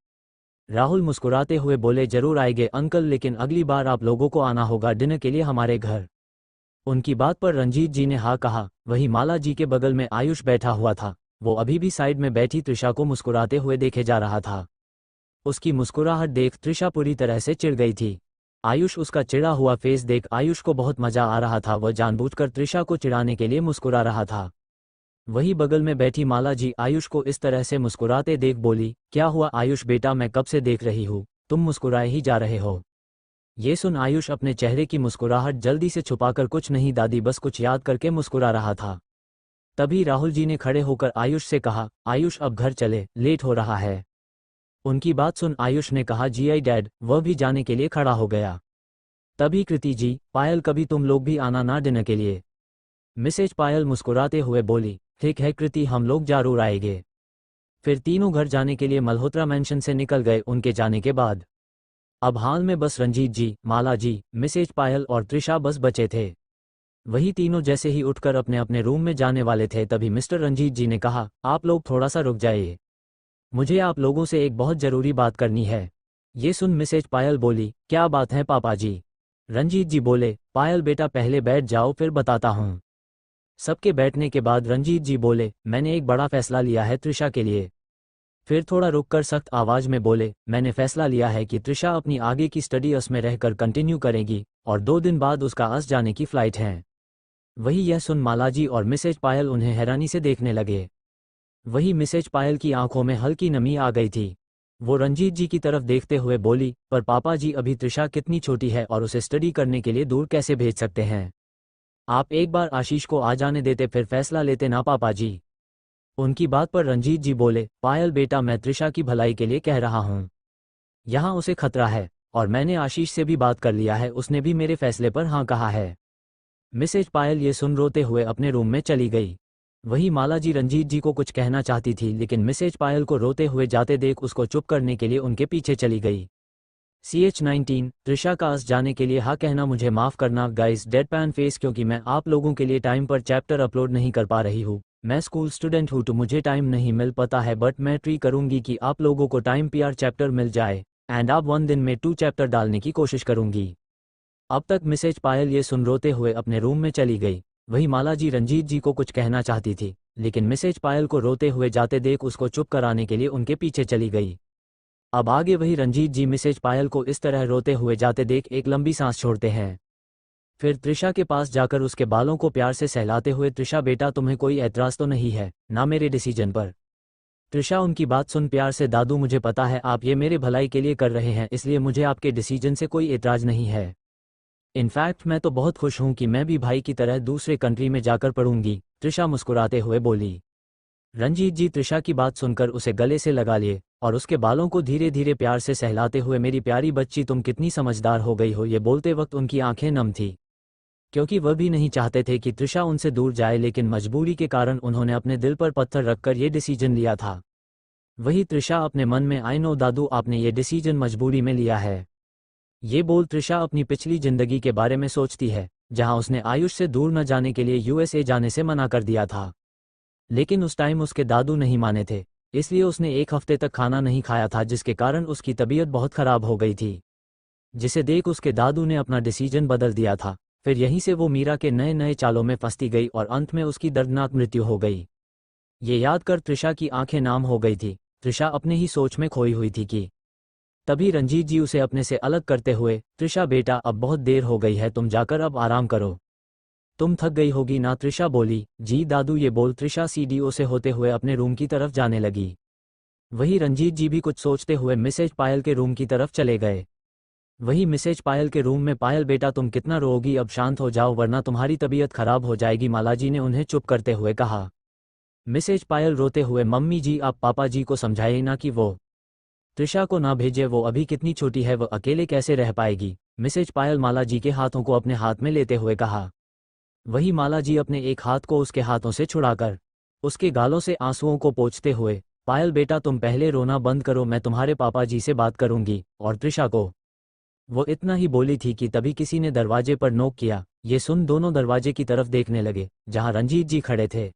राहुल मुस्कुराते हुए बोले, जरूर आएंगे अंकल, लेकिन अगली बार आप लोगों को आना होगा डिनर के लिए हमारे घर। उनकी बात पर रंजीत जी ने हाँ कहा। वही माला जी के बगल में आयुष बैठा हुआ था, वो अभी भी साइड में बैठी त्रिशा को मुस्कुराते हुए देखे जा रहा था। उसकी मुस्कुराहट देख त्रिशा पूरी तरह से चिढ़ गई थी। आयुष उसका चिढ़ा हुआ फेस देख आयुष को बहुत मजा आ रहा था, वह जानबूझकर त्रिशा को चिढ़ाने के लिए मुस्कुरा रहा था। वही बगल में बैठी माला जी आयुष को इस तरह से मुस्कुराते देख बोली, क्या हुआ आयुष बेटा, मैं कब से देख रही हूँ, तुम मुस्कुराए ही जा रहे हो। ये सुन आयुष अपने चेहरे की मुस्कुराहट जल्दी से छुपाकर, कुछ नहीं दादी, बस कुछ याद करके मुस्कुरा रहा था। तभी राहुल जी ने खड़े होकर आयुष से कहा, आयुष अब घर चले, लेट हो रहा है। उनकी बात सुन आयुष ने कहा, जी आई डैड, वह भी जाने के लिए खड़ा हो गया। तभी कृति जी, पायल, कभी तुम लोग भी आना ना डिनर के लिए। मिसेज पायल मुस्कुराते हुए बोली, ठीक है कृति, हम लोग जरूर आएंगे। फिर तीनों घर जाने के लिए मल्होत्रा मैंशन से निकल गए। उनके जाने के बाद अब हाल में बस रंजीत जी, माला जी, मिसेज पायल और त्रिशा बस बचे थे। वही तीनों जैसे ही उठकर अपने अपने रूम में जाने वाले थे तभी मिस्टर रंजीत जी ने कहा, आप लोग थोड़ा सा रुक जाइए, मुझे आप लोगों से एक बहुत जरूरी बात करनी है। ये सुन मिसेज पायल बोली, क्या बात है पापा जी? रंजीत जी बोले, पायल बेटा पहले बैठ जाओ फिर बताता हूँ। सबके बैठने के बाद रंजीत जी बोले, मैंने एक बड़ा फैसला लिया है त्रिशा के लिए। फिर थोड़ा रुककर सख्त आवाज में बोले, मैंने फैसला लिया है कि त्रिशा अपनी आगे की स्टडी अस में रहकर कंटिन्यू करेगी और 2 दिन बाद उसका अस जाने की फ्लाइट है। वही यह सुन मालाजी और मिसेज पायल उन्हें हैरानी से देखने लगे। वही मिसेज पायल की आंखों में हल्की नमी आ गई थी। वो रंजीत जी की तरफ देखते हुए बोली, पर पापा जी अभी त्रिशा कितनी छोटी है और उसे स्टडी करने के लिए दूर कैसे भेज सकते हैं? आप एक बार आशीष को आ जाने देते फिर फैसला लेते ना पापा जी। उनकी बात पर रंजीत जी बोले, पायल बेटा मैं त्रिशा की भलाई के लिए कह रहा हूँ, यहाँ उसे खतरा है और मैंने आशीष से भी बात कर लिया है, उसने भी मेरे फैसले पर हाँ कहा है। मिसेज पायल ये सुन रोते हुए अपने रूम में चली गई। वही माला जी रंजीत जी को कुछ कहना चाहती थी, लेकिन मिसेज पायल को रोते हुए जाते देख उसको चुप करने के लिए उनके पीछे चली गई। CH-19 त्रिशा का अस जाने के लिए हाँ कहना, मुझे माफ करना गाइस, डेडपैन फेस, क्योंकि मैं आप लोगों के लिए टाइम पर चैप्टर अपलोड नहीं कर पा रही हूँ। मैं स्कूल स्टूडेंट हूँ तो मुझे टाइम नहीं मिल पाता है, बट मैं ट्राई करूंगी कि आप लोगों को टाइम PR चैप्टर मिल जाए एंड आप 1 दिन में 2 चैप्टर डालने की कोशिश करूंगी। अब तक मिसेज पायल ये सुन रोते हुए अपने रूम में चली गई। वही माला जी रंजीत जी को कुछ कहना चाहती थी, लेकिन मिसेज पायल को रोते हुए जाते देख उसको चुप कराने के लिए उनके पीछे चली गई। अब आगे वही रंजीत जी मिसेज पायल को इस तरह रोते हुए जाते देख एक लंबी सांस छोड़ते हैं। फिर त्रिशा के पास जाकर उसके बालों को प्यार से सहलाते हुए, त्रिशा बेटा तुम्हें कोई ऐतराज तो नहीं है ना मेरे डिसीजन पर? त्रिशा उनकी बात सुन प्यार से, दादू मुझे पता है आप ये मेरे भलाई के लिए कर रहे हैं, इसलिए मुझे आपके डिसीजन से कोई ऐतराज नहीं है। इनफैक्ट मैं तो बहुत खुश हूं कि मैं भी भाई की तरह दूसरे कंट्री में जाकर पढ़ूंगी, त्रिशा मुस्कुराते हुए बोली। रंजीत जी त्रिशा की बात सुनकर उसे गले से लगा लिए और उसके बालों को धीरे धीरे प्यार से सहलाते हुए, मेरी प्यारी बच्ची तुम कितनी समझदार हो गई हो। ये बोलते वक्त उनकी आंखें नम थी, क्योंकि वह भी नहीं चाहते थे कि त्रिशा उनसे दूर जाए, लेकिन मजबूरी के कारण उन्होंने अपने दिल पर पत्थर रखकर ये डिसीजन लिया था। वही त्रिशा अपने मन में, आई नो दादू आपने ये डिसीजन मजबूरी में लिया है। ये बोल त्रिशा अपनी पिछली जिंदगी के बारे में सोचती है, जहां उसने आयुष से दूर न जाने के लिए USA जाने से मना कर दिया था, लेकिन उस टाइम उसके दादू नहीं माने थे, इसलिए उसने 1 हफ्ते तक खाना नहीं खाया था, जिसके कारण उसकी तबीयत बहुत खराब हो गई थी। जिसे देख उसके दादू ने अपना डिसीजन बदल दिया था। फिर यहीं से वो मीरा के नए नए चालों में फंसती गई और अंत में उसकी दर्दनाक मृत्यु हो गई। ये याद कर त्रिशा की आंखें नाम हो गई थी। त्रिशा अपने ही सोच में खोई हुई थी कि तभी रंजीत जी उसे अपने से अलग करते हुए, त्रिशा बेटा अब बहुत देर हो गई है, तुम जाकर अब आराम करो, तुम थक गई होगी ना। त्रिशा बोली, जी दादू। ये बोल त्रिशा सीडीओ से होते हुए अपने रूम की तरफ जाने लगी। वही रंजीत जी भी कुछ सोचते हुए मिसेज पायल के रूम की तरफ चले गए। वही मिसेज पायल के रूम में, पायल बेटा तुम कितना रोओगी, अब शांत हो जाओ वरना तुम्हारी तबीयत खराब हो जाएगी, मालाजी ने उन्हें चुप करते हुए कहा। मिसेज पायल रोते हुए, मम्मी जी आप पापा जी को समझाइए ना कि वो त्रिशा को ना भेजे, वो अभी कितनी छोटी है, वो अकेले कैसे रह पाएगी। मिसेज पायल माला जी के हाथों को अपने हाथ में लेते हुए कहा। वही माला जी अपने एक हाथ को उसके हाथों से छुड़ाकर उसके गालों से आंसुओं को पोंछते हुए, पायल बेटा तुम पहले रोना बंद करो, मैं तुम्हारे पापा जी से बात करूंगी। और त्रिशा को वो इतना ही बोली थी कि तभी किसी ने दरवाजे पर नोक किया। ये सुन दोनों दरवाजे की तरफ देखने लगे जहां रंजीत जी खड़े थे।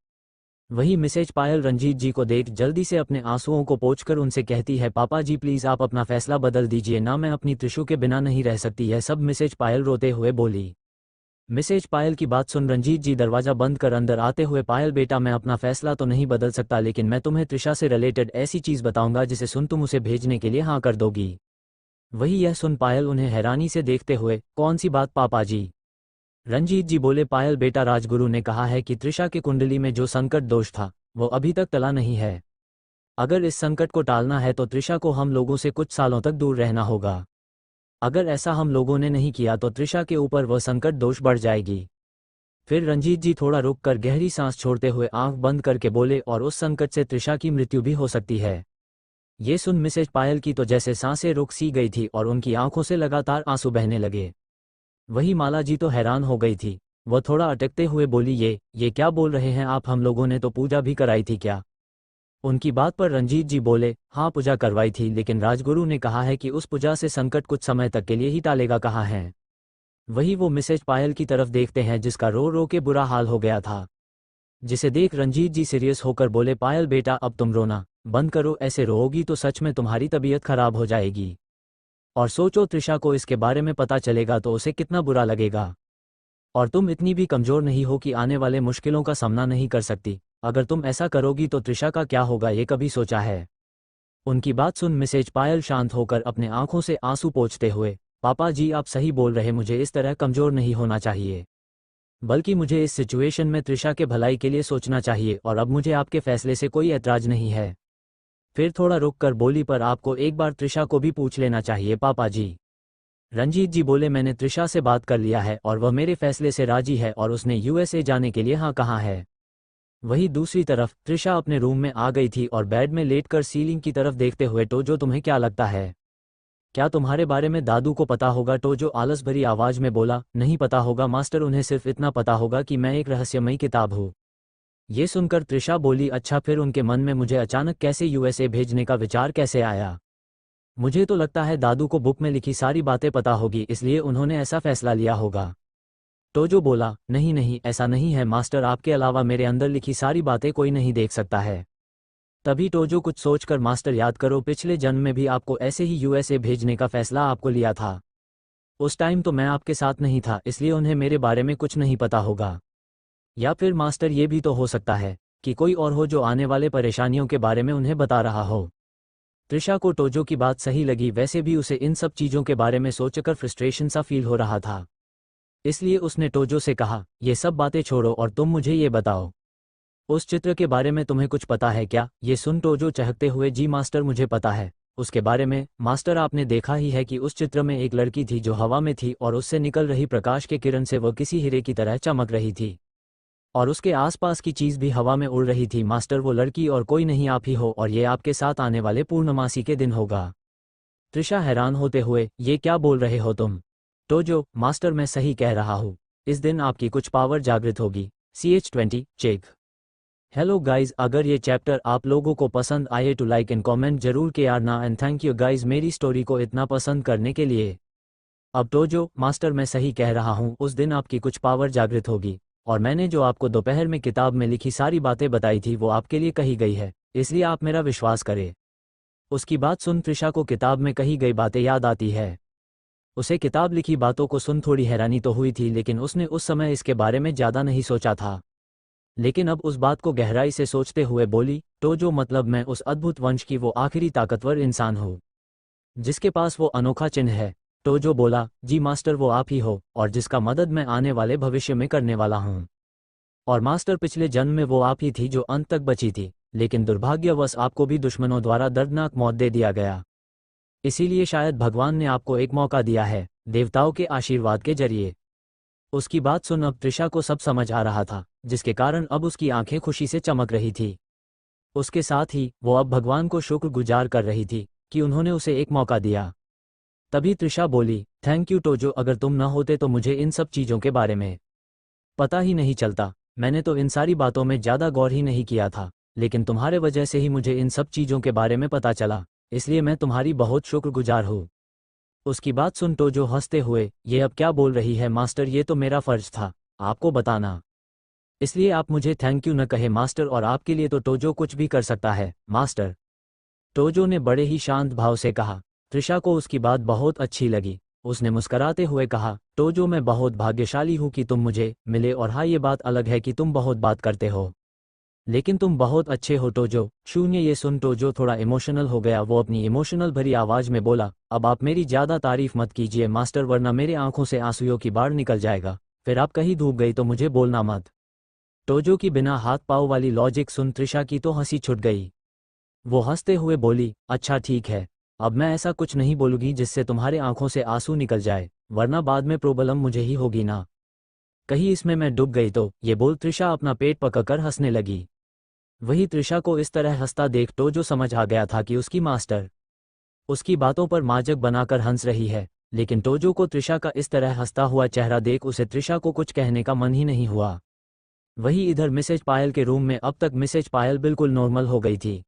वही मिसेज पायल रंजीत जी को देख जल्दी से अपने आंसुओं को पोंछकर उनसे कहती है, पापा जी प्लीज आप अपना फैसला बदल दीजिए ना, मैं अपनी त्रिशु के बिना नहीं रह सकती है सब। मिसेज पायल रोते हुए बोली। मिसेज पायल की बात सुन रंजीत जी दरवाजा बंद कर अंदर आते हुए, पायल बेटा मैं अपना फैसला तो नहीं बदल सकता, लेकिन मैं तुम्हें त्रिशा से रिलेटेड ऐसी चीज बताऊंगा जिसे सुन तुम उसे भेजने के लिए हाँ कर दोगी। वही यह सुन पायल उन्हें हैरानी से देखते हुए, कौन सी बात पापा जी। रंजीत जी बोले, पायल बेटा राजगुरु ने कहा है कि त्रिशा की कुंडली में जो संकट दोष था वो अभी तक टला नहीं है। अगर इस संकट को टालना है तो त्रिशा को हम लोगों से कुछ सालों तक दूर रहना होगा। अगर ऐसा हम लोगों ने नहीं किया तो त्रिशा के ऊपर वह संकट दोष बढ़ जाएगी। फिर रंजीत जी थोड़ा रुक कर गहरी सांस छोड़ते हुए आंख बंद करके बोले, और उस संकट से त्रिशा की मृत्यु भी हो सकती है। ये सुन मिसेज पायल की तो जैसे सांसें रुक सी गई थी और उनकी आंखों से लगातार आंसू बहने लगे। वही माला जी तो हैरान हो गई थी। वह थोड़ा अटकते हुए बोली, ये क्या बोल रहे हैं आप, हम लोगों ने तो पूजा भी कराई थी क्या। उनकी बात पर रंजीत जी बोले, हाँ पूजा करवाई थी, लेकिन राजगुरु ने कहा है कि उस पूजा से संकट कुछ समय तक के लिए ही टालेगा कहा है। वही वो मिसेज पायल की तरफ देखते हैं जिसका रो रो के बुरा हाल हो गया था। जिसे देख रंजीत जी सीरियस होकर बोले, पायल बेटा अब तुम रोना बंद करो, ऐसे रोओगी तो सच में तुम्हारी तबीयत खराब हो जाएगी। और सोचो त्रिशा को इसके बारे में पता चलेगा तो उसे कितना बुरा लगेगा। और तुम इतनी भी कमजोर नहीं हो कि आने वाले मुश्किलों का सामना नहीं कर सकती। अगर तुम ऐसा करोगी तो त्रिशा का क्या होगा, ये कभी सोचा है। उनकी बात सुन मिसेज पायल शांत होकर अपने आंखों से आंसू पोंछते हुए, पापा जी आप सही बोल रहे, मुझे इस तरह कमजोर नहीं होना चाहिए, बल्कि मुझे इस सिचुएशन में त्रिशा के भलाई के लिए सोचना चाहिए, और अब मुझे आपके फैसले से कोई ऐतराज नहीं है। फिर थोड़ा रुक कर बोली, पर आपको एक बार त्रिशा को भी पूछ लेना चाहिए पापा जी। रंजीत जी बोले, मैंने त्रिशा से बात कर लिया है और वह मेरे फैसले से राजी है और उसने यूएसए जाने के लिए हाँ कहा है। वही दूसरी तरफ त्रिशा अपने रूम में आ गई थी और बेड में लेटकर सीलिंग की तरफ देखते हुए, टोजो तुम्हें क्या लगता है, क्या तुम्हारे बारे में दादू को पता होगा। टोजो आलस भरी आवाज में बोला, नहीं पता होगा मास्टर, उन्हें सिर्फ इतना पता होगा कि मैं एक रहस्यमयी किताब हूँ। ये सुनकर त्रिशा बोली, अच्छा फिर उनके मन में मुझे अचानक कैसे यूएसए भेजने का विचार कैसे आया। मुझे तो लगता है दादू को बुक में लिखी सारी बातें पता होगी, इसलिए उन्होंने ऐसा फैसला लिया होगा। टोजो बोला, नहीं नहीं ऐसा नहीं है मास्टर, आपके अलावा मेरे अंदर लिखी सारी बातें कोई नहीं देख सकता है। तभी टोजो कुछ सोचकर, मास्टर याद करो पिछले जन्म में भी आपको ऐसे ही यूएसए भेजने का फैसला आपको लिया था। उस टाइम तो मैं आपके साथ नहीं था, इसलिए उन्हें मेरे बारे में कुछ नहीं पता होगा। या फिर मास्टर ये भी तो हो सकता है कि कोई और हो जो आने वाले परेशानियों के बारे में उन्हें बता रहा हो। त्रिशा को टोजो की बात सही लगी, वैसे भी उसे इन सब चीज़ों के बारे में सोचकर फ्रस्ट्रेशन सा फील हो रहा था। इसलिए उसने टोजो से कहा, ये सब बातें छोड़ो और तुम मुझे ये बताओ, उस चित्र के बारे में तुम्हें कुछ पता है क्या। ये सुन टोजो चहकते हुए, जी मास्टर मुझे पता है उसके बारे में। मास्टर आपने देखा ही है कि उस चित्र में एक लड़की थी जो हवा में थी और उससे निकल रही प्रकाश के किरण से वह किसी हीरे की तरह चमक रही थी, और उसके आसपास की चीज भी हवा में उड़ रही थी। मास्टर वो लड़की और कोई नहीं आप ही हो, और ये आपके साथ आने वाले पूर्णमासी के दिन होगा। त्रिशा हैरान होते हुए, ये क्या बोल रहे हो तुम। टोजो, मास्टर मैं सही कह रहा हूँ, इस दिन आपकी कुछ पावर जागृत होगी। CH20 check. हेलो गाइज, अगर ये चैप्टर आप लोगों को पसंद आए तो लाइक एंड कमेंट जरूर किया ना, एंड थैंक यू गाइज मेरी स्टोरी को इतना पसंद करने के लिए। अब टोजो, मास्टर मैं सही कह रहा हूँ, उस दिन आपकी कुछ पावर जागृत होगी, और मैंने जो आपको दोपहर में किताब में लिखी सारी बातें बताई थी वो आपके लिए कही गई है, इसलिए आप मेरा विश्वास करें। उसकी बात सुन त्रिशा को किताब में कही गई बातें याद आती है। उसे किताब लिखी बातों को सुन थोड़ी हैरानी तो हुई थी, लेकिन उसने उस समय इसके बारे में ज़्यादा नहीं सोचा था। लेकिन अब उस बात को गहराई से सोचते हुए बोली, तो जो मतलब मैं उस अद्भुत वंश की वो आखिरी ताकतवर इंसान हूँ जिसके पास वो अनोखा चिन्ह है। तो जो बोला, जी मास्टर, वो आप ही हो, और जिसका मदद मैं आने वाले भविष्य में करने वाला हूँ। और मास्टर, पिछले जन्म में वो आप ही थी जो अंत तक बची थी, लेकिन दुर्भाग्यवश आपको भी दुश्मनों द्वारा दर्दनाक मौत दे दिया गया। इसीलिए शायद भगवान ने आपको एक मौका दिया है, देवताओं के आशीर्वाद के जरिए। उसकी बात सुन अब त्रिशा को सब समझ आ रहा था, जिसके कारण अब उसकी आंखें खुशी से चमक रही थी। उसके साथ ही वो अब भगवान को शुक्रगुजार कर रही थी कि उन्होंने उसे एक मौका दिया। तभी त्रिशा बोली, थैंक यू टोजो, अगर तुम न होते तो मुझे इन सब चीज़ों के बारे में पता ही नहीं चलता। मैंने तो इन सारी बातों में ज़्यादा गौर ही नहीं किया था, लेकिन तुम्हारे वजह से ही मुझे इन सब चीज़ों के बारे में पता चला, इसलिए मैं तुम्हारी बहुत शुक्रगुजार हूँ। उसकी बात सुन टोजो हंसते हुए, ये अब क्या बोल रही है मास्टर, ये तो मेरा फर्ज था आपको बताना, इसलिए आप मुझे थैंक यू न कहे मास्टर, और आपके लिए तो टोजो कुछ भी कर सकता है मास्टर। टोजो ने बड़े ही शांत भाव से कहा। त्रिशा को उसकी बात बहुत अच्छी लगी। उसने मुस्कराते हुए कहा, टोजो, मैं बहुत भाग्यशाली हूँ कि तुम मुझे मिले, और हाँ, ये बात अलग है कि तुम बहुत बात करते हो, लेकिन तुम बहुत अच्छे हो टोजो। शून्य। ये सुन टोजो थोड़ा इमोशनल हो गया। वो अपनी इमोशनल भरी आवाज में बोला, अब आप मेरी ज़्यादा तारीफ मत कीजिए मास्टर, वरना मेरे आंखों से आंसुओं की बाढ़ निकल जाएगा, फिर आप कहीं डूब गई तो मुझे बोलना मत। टोजो की बिना हाथ पाँव वाली लॉजिक सुन त्रिशा की तो हंसी छूट गई। वो हंसते हुए बोली, अच्छा ठीक है, अब मैं ऐसा कुछ नहीं बोलूंगी जिससे तुम्हारे आंखों से आंसू निकल जाए, वरना बाद में प्रॉब्लम मुझे ही होगी ना, कहीं इसमें मैं डूब गई तो। ये बोल त्रिशा अपना पेट पकड़कर हंसने लगी। वही त्रिशा को इस तरह हंसता देख टोजो समझ आ गया था कि उसकी मास्टर उसकी बातों पर माजक बनाकर हंस रही है, लेकिन टोजो को त्रिशा का इस तरह हंसता हुआ चेहरा देख उसे त्रिशा को कुछ कहने का मन ही नहीं हुआ। वही इधर मिसेज पायल के रूम में अब तक मिसेज पायल बिल्कुल नॉर्मल हो गई थी।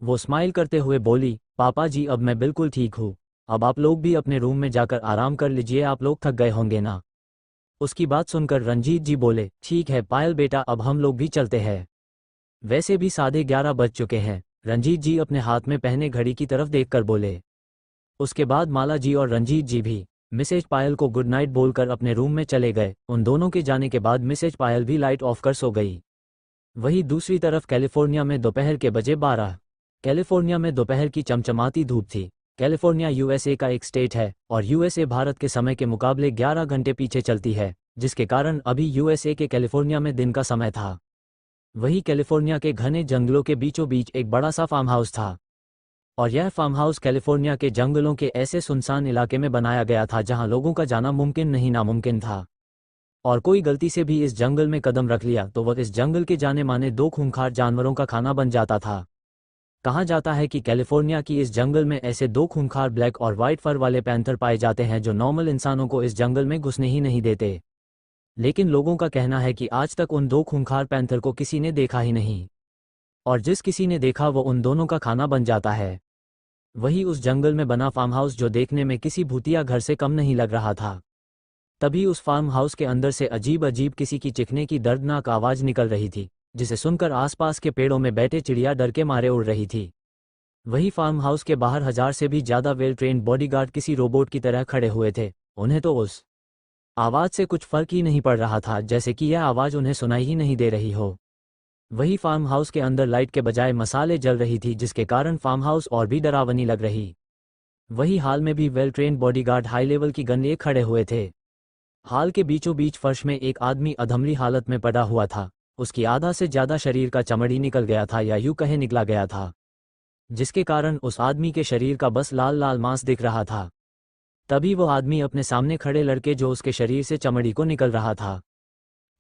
वो स्माइल करते हुए बोली, पापा जी, अब मैं बिल्कुल ठीक हूँ, अब आप लोग भी अपने रूम में जाकर आराम कर लीजिए, आप लोग थक गए होंगे ना। उसकी बात सुनकर रंजीत जी बोले, ठीक है पायल बेटा, अब हम लोग भी चलते हैं, वैसे भी 11:30 बज चुके हैं। रंजीत जी अपने हाथ में पहने घड़ी की तरफ देखकर बोले। उसके बाद माला जी और रंजीत जी भी मिसेज पायल को गुड नाइट बोलकर अपने रूम में चले गए। उन दोनों के जाने के बाद मिसेज पायल भी लाइट ऑफ कर सो गई। वहीं दूसरी तरफ कैलिफोर्निया में दोपहर के बजे 12। कैलिफोर्निया में दोपहर की चमचमाती धूप थी। कैलिफोर्निया यूएसए का एक स्टेट है, और यूएसए भारत के समय के मुकाबले 11 घंटे पीछे चलती है, जिसके कारण अभी यूएसए के कैलिफोर्निया में दिन का समय था। वहीं कैलिफोर्निया के घने जंगलों के बीचों बीच एक बड़ा सा फार्म हाउस था, और यह फार्म हाउस कैलिफोर्निया के जंगलों के ऐसे सुनसान इलाके में बनाया गया था जहां लोगों का जाना मुमकिन नहीं नामुमकिन था। और कोई गलती से भी इस जंगल में कदम रख लिया तो वह इस जंगल के जाने माने 2 खूंखार जानवरों का खाना बन जाता था। कहा जाता है कि कैलिफोर्निया की इस जंगल में ऐसे 2 खूंखार ब्लैक और वाइट फर वाले पैंथर पाए जाते हैं जो नॉर्मल इंसानों को इस जंगल में घुसने ही नहीं देते। लेकिन लोगों का कहना है कि आज तक उन 2 खूंखार पैंथर को किसी ने देखा ही नहीं, और जिस किसी ने देखा वो उन दोनों का खाना बन जाता है। वही उस जंगल में बना फार्म हाउस जो देखने में किसी भूतिया घर से कम नहीं लग रहा था। तभी उस फार्म हाउस के अंदर से अजीब अजीब किसी की चिखने की दर्दनाक आवाज निकल रही थी, जिसे सुनकर आसपास के पेड़ों में बैठे चिड़िया डर के मारे उड़ रही थी। वही फार्म हाउस के बाहर 1000 से भी ज्यादा वेल ट्रेन्ड बॉडीगार्ड किसी रोबोट की तरह खड़े हुए थे। उन्हें तो उस आवाज से कुछ फर्क ही नहीं पड़ रहा था, जैसे कि यह आवाज उन्हें सुनाई ही नहीं दे रही हो। वही फार्म हाउस के अंदर लाइट के बजाय मसाले जल रही थी, जिसके कारण फार्म हाउस और भी डरावनी लग रही। वही हाल में भी well trained bodyguard high level की गन लिए खड़े हुए थे। हाल के बीचों बीच फर्श में एक आदमी अधमरी हालत में पड़ा हुआ था। उसकी आधा से ज्यादा शरीर का चमड़ी निकल गया था, या यूं कहे निकला गया था, जिसके कारण उस आदमी के शरीर का बस लाल लाल मांस दिख रहा था। तभी वो आदमी अपने सामने खड़े लड़के जो उसके शरीर से चमड़ी को निकल रहा था,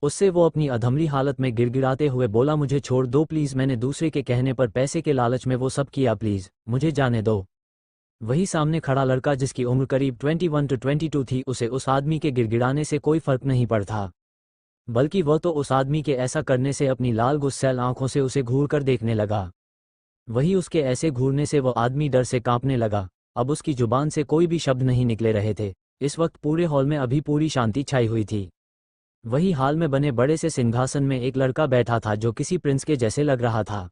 उससे वो अपनी अधमरी हालत में गिड़गिड़ाते हुए बोला, मुझे छोड़ दो प्लीज, मैंने दूसरे के कहने पर पैसे के लालच में वो सब किया, प्लीज मुझे जाने दो। वही सामने खड़ा लड़का जिसकी उम्र करीब 21 to 22 थी, उसे उस आदमी के गिड़गिड़ाने से कोई फर्क नहीं पड़ता, बल्कि वह तो उस आदमी के ऐसा करने से अपनी लाल गुस्सैल आंखों से उसे घूर कर देखने लगा। वही उसके ऐसे घूरने से वह आदमी डर से कांपने लगा। अब उसकी जुबान से कोई भी शब्द नहीं निकले रहे थे। इस वक्त पूरे हॉल में अभी पूरी शांति छाई हुई थी। वही हाल में बने बड़े से सिंहासन में एक लड़का बैठा था जो किसी प्रिंस के जैसे लग रहा था।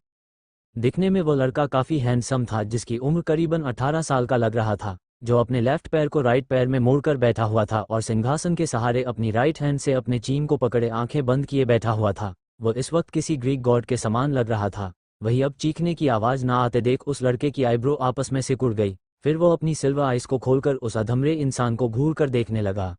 दिखने में वो लड़का काफी हैंडसम था, जिसकी उम्र करीबन 18 साल का लग रहा था। जो अपने लेफ्ट पैर को राइट पैर में मोड़कर बैठा हुआ था और सिंहासन के सहारे अपनी राइट हैंड से अपने चीन को पकड़े आंखें बंद किए बैठा हुआ था। वो इस वक्त किसी ग्रीक गॉड के समान लग रहा था। वही अब चीखने की आवाज़ ना आते देख उस लड़के की आईब्रो आपस में सिकुड़ गई। फिर वो अपनी सिल्वर आइस को खोलकर उस अधमरे इंसान को घूर कर देखने लगा।